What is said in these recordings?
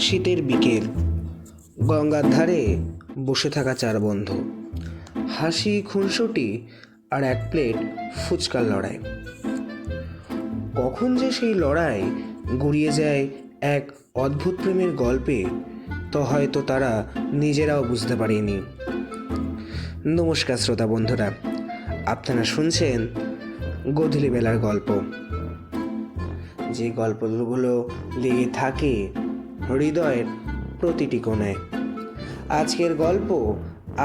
শীতের বিকেল, গঙ্গার ধারে বসে থাকা চার বন্ধু, হাসি খুনসুটি আর এক প্লেট ফুচকার লড়াই। কখন যে সেই লড়াই গড়িয়ে যায় এক অদ্ভুত প্রেমের গল্পে, তো হয়তো তারা নিজেরাও বুঝতে পারেনি। নমস্কার শ্রোতা বন্ধুরা, আপনারা শুনছেন গোধূলি বেলার গল্প, যে গল্পগুলো লেগে থাকে হৃদয়ের প্রতিটি কোণায়। আজকের গল্প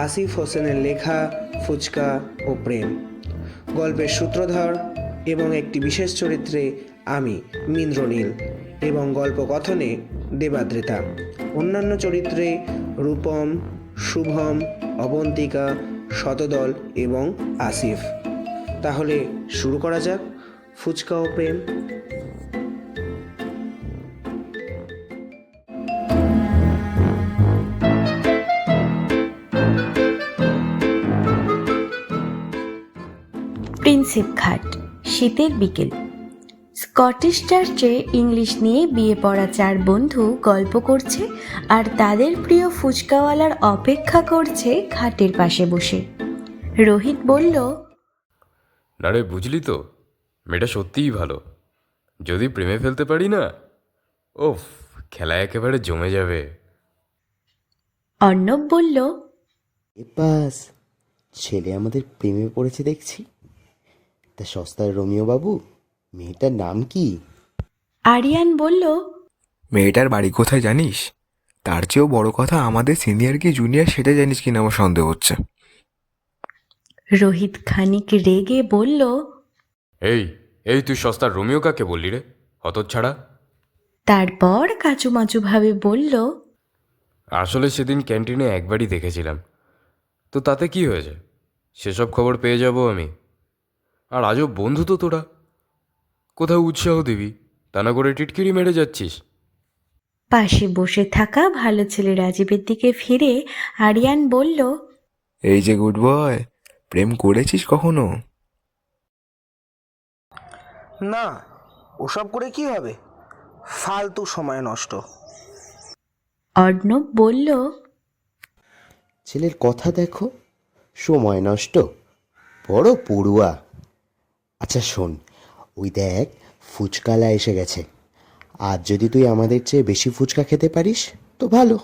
আসিফ হোসেনের লেখা ফুচকা ও প্রেম। গল্পের সূত্রধর এবং একটি বিশেষ চরিত্রে আমি মিন্দ্রনীল এবং গল্প কথনে দেবাদ্রিতা। অন্যান্য চরিত্রে রূপম, শুভম, অবন্তিকা, শতদল এবং আসিফ। তাহলে শুরু করা যাক ফুচকা ও প্রেম। প্রিন্সেপ ঘাট, শীতের বিকেল। স্কটিশ চার্চে ইংলিশ নিয়ে বিয়ে পড়া চার বন্ধু গল্প করছে আর তাদের প্রিয় ফুচকাওয়ালার অপেক্ষা করছে ঘাটের পাশে বসে। রোহিত বলল, না রে, বুঝলি তো, মেয়েটা সত্যিই ভালো। যদি প্রেমে ফেলতে পারি না, ওফ, খেলা একেবারে জমে যাবে। অর্ণব বলল, বাস, ছেলে আমাদের প্রেমে পড়েছে দেখছি। তা সস্তার রোমিও বাবু, মেয়েটার নাম কি? আরিয়ান বলল, মেয়েটার বাড়ি কোথায় জানিস? তার চেয়েও বড় কথা, আমাদের সিনিয়র কি জুনিয়র সেটা জানিস কিনা আমার সন্দেহ হচ্ছে। রোহিত খানিক রেগে বলল, এই এই তুই সস্তার রোমিও কাকে বললি রে, হতচ্ছাড়া? তারপর কাচুমাচু ভাবে বলল, আসলে সেদিন ক্যান্টিনে একবারই দেখেছিলাম, তো তাতে কি হয়েছে, সেসব খবর পেয়ে যাব আমি। আর আজও বন্ধু তো তোরা, কোথাও উৎসাহ দিবি, তা না করে টিটকিরি মেরে যাচ্ছিস। পাশে বসে থাকা ভালো ছেলে রাজীবের দিকে ফিরে আরিয়ান বলল, এই যে গুড বয়, প্রেম করেছিস কখনো? না, ওসব করে কি হবে, ফালতু সময় নষ্ট। অর্ণব বলল, ছেলের কথা দেখো, সময় নষ্ট, বড় পড়ুয়া। আচ্ছা শোন, ওই দেখ ফুচকালা এসে গেছে। আজ যদি তুই আমাদের চেয়ে বেশি ফুচকা খেতে পারিস তো ভালো,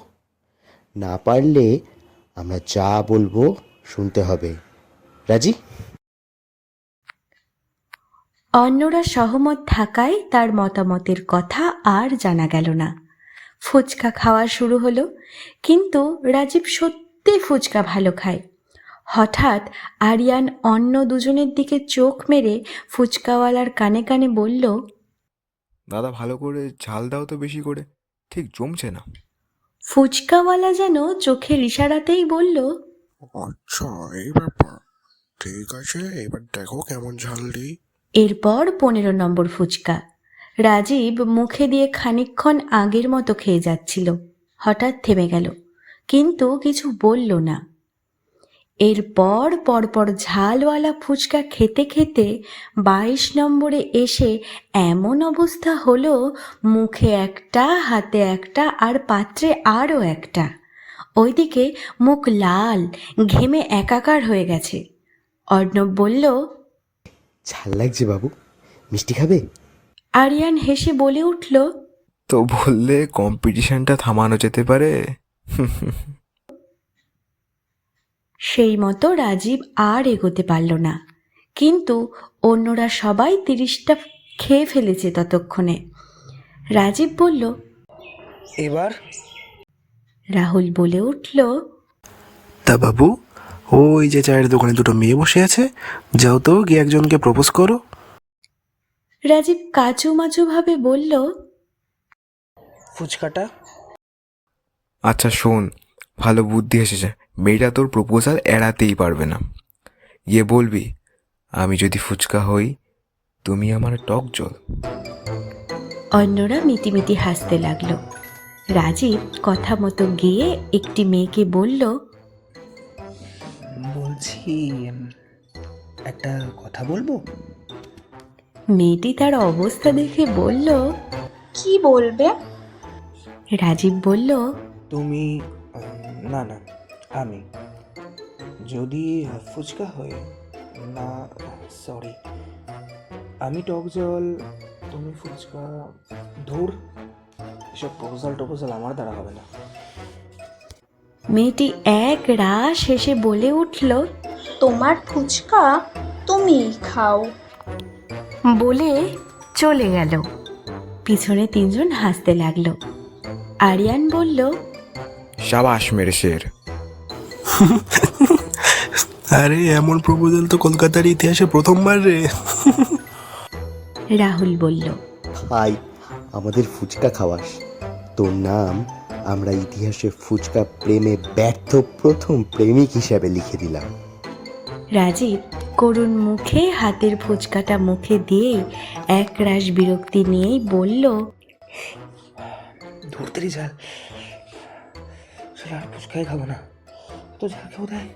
না পারলে আমরা যা বলবো শুনতে হবে। রাজি? অন্যরা সহমত থাকায় তার মতামতের কথা আর জানা গেল না। ফুচকা খাওয়া শুরু হলো, কিন্তু রাজীব সত্যি ফুচকা ভালো খায়। হঠাৎ আরিয়ান অন্য দুজনের দিকে চোখ মেরে ফুচকাওয়ালার কানে কানে বলল, দাদা ভালো করে ঝাল দাও তো বেশি করে, ঠিক জমছে না। ফুচকাওয়ালা যেন চোখের ইশারাতেই বলল, আচ্ছা, এই ব্যাপার, ঠিক আছে, এবার দেখো কেমন ঝাল দিই। এরপর 15 নম্বর ফুচকা। রাজীব মুখে দিয়ে খানিকক্ষণ আগের মতো খেয়ে যাচ্ছিল, হঠাৎ থেমে গেল, কিন্তু কিছু বলল না। এরপর পরপর ঝালওয়ালা ফুচকা খেতে খেতে 22 নম্বরে এসে এমন অবস্থা হলো, মুখে একটা, হাতে একটা, আর পাত্রে আরও একটা। ওইদিকে মুখ লাল, ঘেমে একাকার হয়ে গেছে। অর্ণব বলল, ঝাল লাগছে বাবু, মিষ্টি খাবে? আরিয়ান হেসে বলে উঠল, তো বললে কম্পিটিশনটা থামানো যেতে পারে। সেই মতো রাজীব আর এগোতে পারল না, কিন্তু অন্যরা সবাই 30টা খেয়ে ফেলেছে ততক্ষণে। রাজীব বলল, এবার রাহুল বলে উঠল, তা বাবু, ওই যে চায়ের দোকানে দুটো মেয়ে বসে আছে, যাও তো গিয়ে একজনকে প্রপোজ করো। রাজীব কাচুমাচু ভাবে বলল, ফুচকাটা। আচ্ছা শোন, ভালো বুদ্ধি এসেছে, মেয়েটা তোর প্রপোজাল এড়াতেই পারবে না। গিয়ে বলবি, আমি যদি ফুচকা হই, তুমি আমার টক জল। অন্যরা মিটিমিটি হাসতে লাগলো। রাজীব কথা মতো গিয়ে একটি মেয়েকে বলল, বলছি, একটা কথা বলবো। মেয়েটি তার অবস্থা দেখে বলল, কি বলবে? রাজীব বলল, তুমি না না আমি যদি ফুচকা হই, না সরি, আমি টক জল, তুমি ফুচকা, ধুর, এসব প্রপোজাল আমার দ্বারা হবে না। মেয়েটি এক রাশ হেসে বলে উঠল, তোমার ফুচকা তুমিই খাও। বলে চলে গেল। পিছনে তিনজন হাসতে লাগলো। আরিয়ান বলল, সাবাস মেরে শের। আরে এমন প্রপোজাল তো কলকাতার ইতিহাসে প্রথমবার রে। রাহুল বলল, ভাই আমাদের ফুচকা খাওয়াস, তোর নাম আমরা ইতিহাসে ফুচকা প্রেমে ব্যর্থ প্রথম প্রেমিক হিসাবে লিখে দিলাম। রাজীব করুণ মুখে হাতের ফুচকাটা মুখে দিয়েই এক রাশ বিরক্তি নিয়েই বলল, ধরতেরই ঝাল, আর ফুচকাই খাবো না, তো ঝাল খেয়ে দেয়।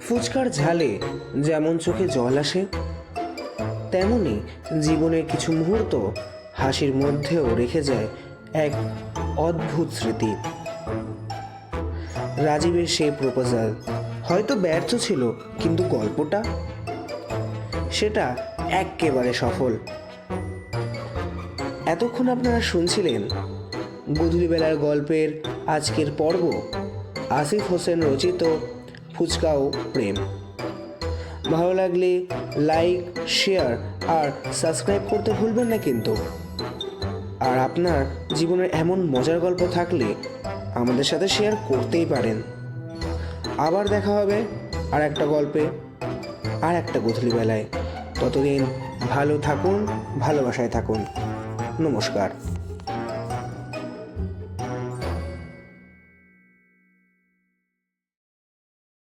ফুচকার ঝালে যেমন চোখে জল আসে, তেমনি জীবনের কিছু মুহূর্ত হাসির মধ্যেও রেখে যায় এক অদ্ভুত স্মৃতি। রাজীবের সেই প্রপোজাল হয়তো ব্যর্থ ছিল, কিন্তু গল্পটা সেটা একেবারে সফল। এতক্ষণ আপনারা শুনছিলেন গধূলিবেলার গল্পের আজকের পর্ব, আসিফ হোসেন রচিত ফুচকা ও প্রেম। ভালো লাগলে লাইক, শেয়ার আর সাবস্ক্রাইব করতে ভুলবেন না কিন্তু। আর আপনার জীবনের এমন মজার গল্প থাকলে আমাদের সাথে শেয়ার করতেই পারেন। আবার দেখা হবে আর একটা গল্পে, আর একটা গধূলিবেলায়। ততদিন ভালো থাকুন, ভালোবাসায় থাকুন। নমস্কার।